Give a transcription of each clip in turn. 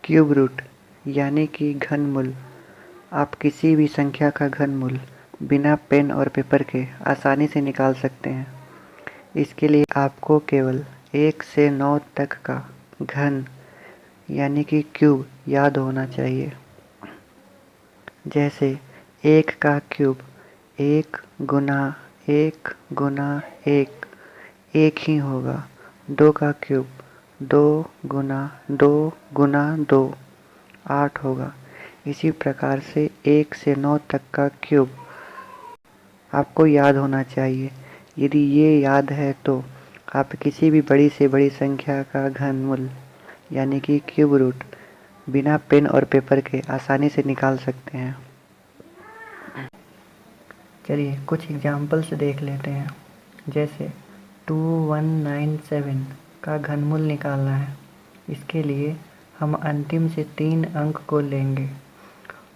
Cube root यानी कि घनमूल। आप किसी भी संख्या का घनमूल बिना पेन और पेपर के आसानी से निकाल सकते हैं। इसके लिए आपको केवल 1 से 9 तक का घन यानी कि क्यूब याद होना चाहिए। जैसे 1 का क्यूब 1 गुना 1 गुना 1 1 ही होगा। 2 का क्यूब 2 गुना 2 गुना 2 8 होगा। इसी प्रकार से 1 से 9 तक का क्यूब आपको याद होना चाहिए। यदि ये याद है तो आप किसी भी बड़ी से बड़ी संख्या का घनमूल यानी कि क्यूब रूट बिना पेन और पेपर के आसानी से निकाल सकते हैं। चलिए कुछ एग्जाम्पल्स देख लेते हैं। जैसे 2197 का घनमूल निकालना है। इसके लिए हम अंतिम से 3 अंक को लेंगे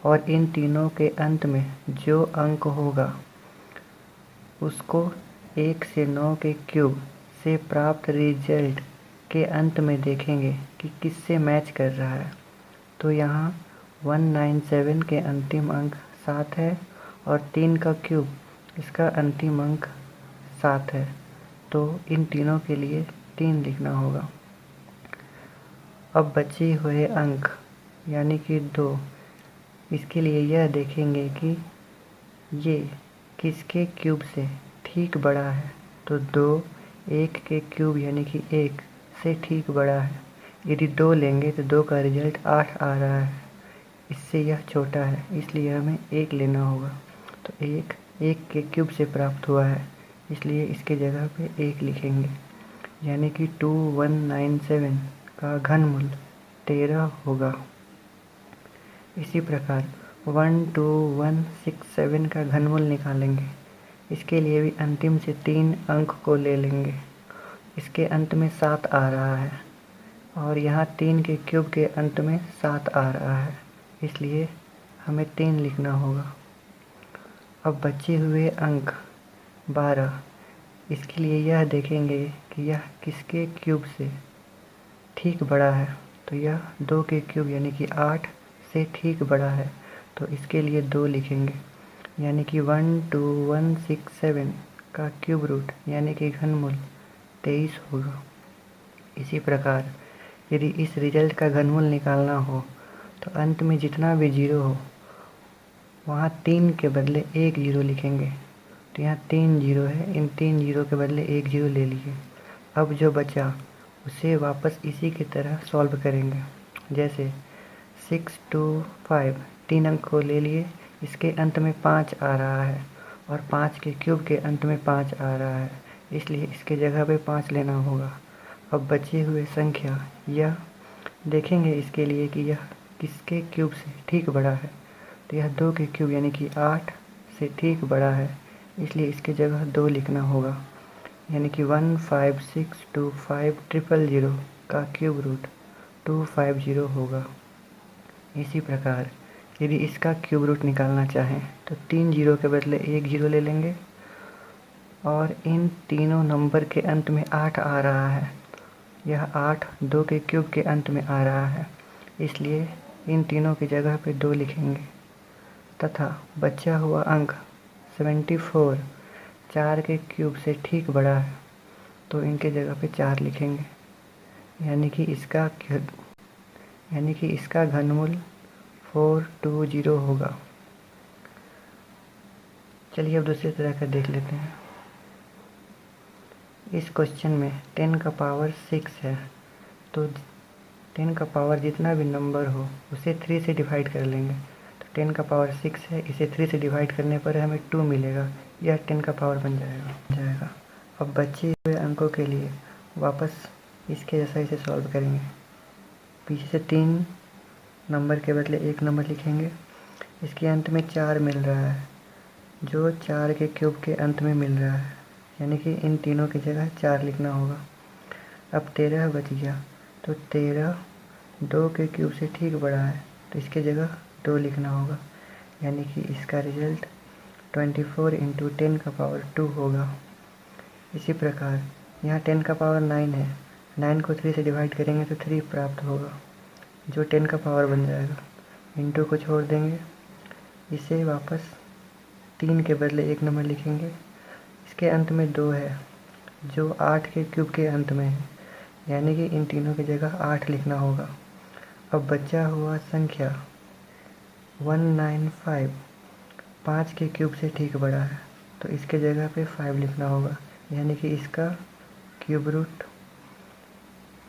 और इन तीनों के अंत में जो अंक होगा उसको 1 से 9 के क्यूब से प्राप्त रिजल्ट के अंत में देखेंगे कि किससे मैच कर रहा है। तो यहाँ 197 के अंतिम अंक 7 है और 3 का क्यूब इसका अंतिम अंक 7 है। तो इन तीनों के लिए 3 लिखना होगा। अब बचे हुए अंक यानी कि 2, इसके लिए यह देखेंगे कि ये किसके क्यूब से ठीक बड़ा है। तो 2 1 के क्यूब यानी कि 1 से ठीक बड़ा है। यदि 2 लेंगे तो 2 का रिजल्ट 8 आ रहा है। इससे यह छोटा है, इसलिए हमें 1 लेना होगा। तो 1 1 के क्यूब से प्राप्त हुआ है, इसलिए इसके जगह पे 1 लिखेंगे। यानी कि 2197 का घनमूल 13 होगा। इसी प्रकार 12167 का घनमूल निकालेंगे। इसके लिए भी अंतिम से 3 अंक को ले लेंगे। इसके अंत में 7 आ रहा है और यहाँ 3 के क्यूब के अंत में 7 आ रहा है, इसलिए हमें 3 लिखना होगा। अब बचे हुए अंक 12, इसके लिए यह देखेंगे कि यह किसके क्यूब से ठीक बड़ा है। तो यह 2 के क्यूब यानी कि 8 से ठीक बड़ा है, तो इसके लिए 2 लिखेंगे। यानी कि 12167 का क्यूब रूट यानी कि घनमूल 23 होगा। इसी प्रकार यदि इस रिजल्ट का घनमूल निकालना हो तो अंत में जितना भी जीरो हो वहाँ 3 के बदले 1 जीरो लिखेंगे। तो यहाँ 3 जीरो है, इन 3 जीरो के बदले 1 जीरो ले लिए। अब जो बचा उसे वापस इसी की तरह सॉल्व करेंगे। जैसे 625 3 अंक को ले लिए, इसके अंत में 5 आ रहा है और 5 के क्यूब के अंत में 5 आ रहा है, इसलिए इसके जगह पे 5 लेना होगा। अब बचे हुए संख्या यह देखेंगे इसके लिए कि यह किसके क्यूब से ठीक बड़ा है। तो यह 2 के क्यूब यानी कि 8 से ठीक बड़ा है, इसलिए इसके जगह 2 लिखना होगा। यानी कि 1562500 का क्यूब रूट 250 होगा। इसी प्रकार यदि इसका क्यूब रूट निकालना चाहें तो 3 जीरो के बदले 1 जीरो ले लेंगे और इन तीनों नंबर के अंत में 8 आ रहा है। यह 8 2 के क्यूब के अंत में आ रहा है, इसलिए इन तीनों की जगह पे 2 लिखेंगे तथा बचा हुआ अंक 74 4 के क्यूब से ठीक बड़ा है, तो इनके जगह पे 4 लिखेंगे। यानी कि इसका घनमूल 420 होगा। चलिए अब दूसरी तरह का देख लेते हैं। इस क्वेश्चन में 10 का पावर 6 है, तो 10 का पावर जितना भी नंबर हो उसे 3 से डिवाइड कर लेंगे। तो 10 का पावर 6 है, इसे 3 से डिवाइड करने पर हमें 2 मिलेगा, यह 10 का पावर बन जाएगा। अब बचे हुए अंकों के लिए वापस इसके जैसा इसे सॉल्व करेंगे। पीछे से 3 नंबर के बदले 1 नंबर लिखेंगे। इसके अंत में 4 मिल रहा है, जो 4 के क्यूब के अंत में मिल रहा है, यानी कि इन तीनों की जगह 4 लिखना होगा। अब 13 बच गया, तो 13 2 के क्यूब से ठीक बड़ा है, तो इसके जगह 2 लिखना होगा। यानी कि इसका रिजल्ट 24 × 10 का पावर 2 होगा। इसी प्रकार यहाँ 10 का पावर 9 है, 9 को 3 से डिवाइड करेंगे तो 3 प्राप्त होगा। जो 10 का पावर बन जाएगा। इंटू को छोड़ देंगे, इसे वापस 3 के बदले एक नंबर लिखेंगे। इसके अंत में 2 है जो 8 के क्यूब के अंत में है, यानी कि इन तीनों की जगह 8 लिखना होगा। अब बचा हुआ संख्या 195 5 के क्यूब से ठीक बड़ा है, तो इसके जगह पे 5 लिखना होगा, यानी कि इसका क्यूब रूट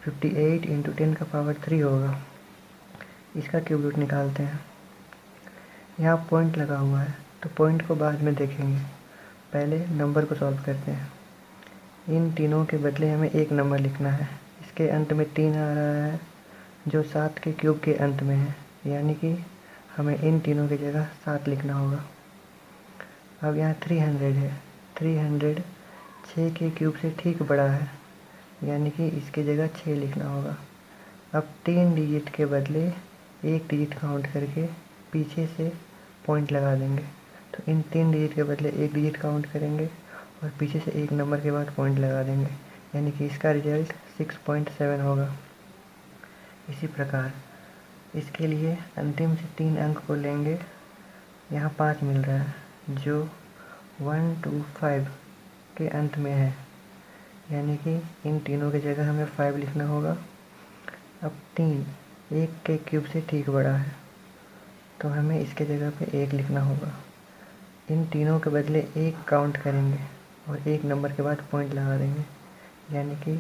58 इंटू 10 का पावर 3 होगा। इसका क्यूब रूट निकालते हैं। यहाँ पॉइंट लगा हुआ है तो पॉइंट को बाद में देखेंगे, पहले नंबर को सॉल्व करते हैं। इन तीनों के बदले हमें एक नंबर लिखना है। इसके अंत में 3 आ रहा है जो 7 के क्यूब के अंत में है, यानी कि हमें इन तीनों की जगह 7 लिखना होगा। अब यहाँ 300 है, 300 6 के क्यूब से ठीक बड़ा है, यानी कि इसकी जगह 6 लिखना होगा। अब 3 डिजिट के बदले एक डिजिट काउंट करके पीछे से पॉइंट लगा देंगे, तो इन 3 डिजिट के बदले एक डिजिट काउंट करेंगे और पीछे से एक नंबर के बाद पॉइंट लगा देंगे, यानी कि इसका रिजल्ट 6.7 होगा। इसी प्रकार इसके लिए अंतिम से 3 अंक को लेंगे। यहाँ 5 मिल रहा है जो 125 के अंत में है, यानी कि इन तीनों की जगह हमें 5 लिखना होगा। अब 3 1 के क्यूब से ठीक बड़ा है, तो हमें इसके जगह पे 1 लिखना होगा। इन तीनों के बदले एक काउंट करेंगे और एक नंबर के बाद पॉइंट लगा देंगे, यानी कि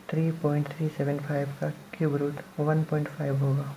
3.375 का क्यूब रूट 1.5 होगा।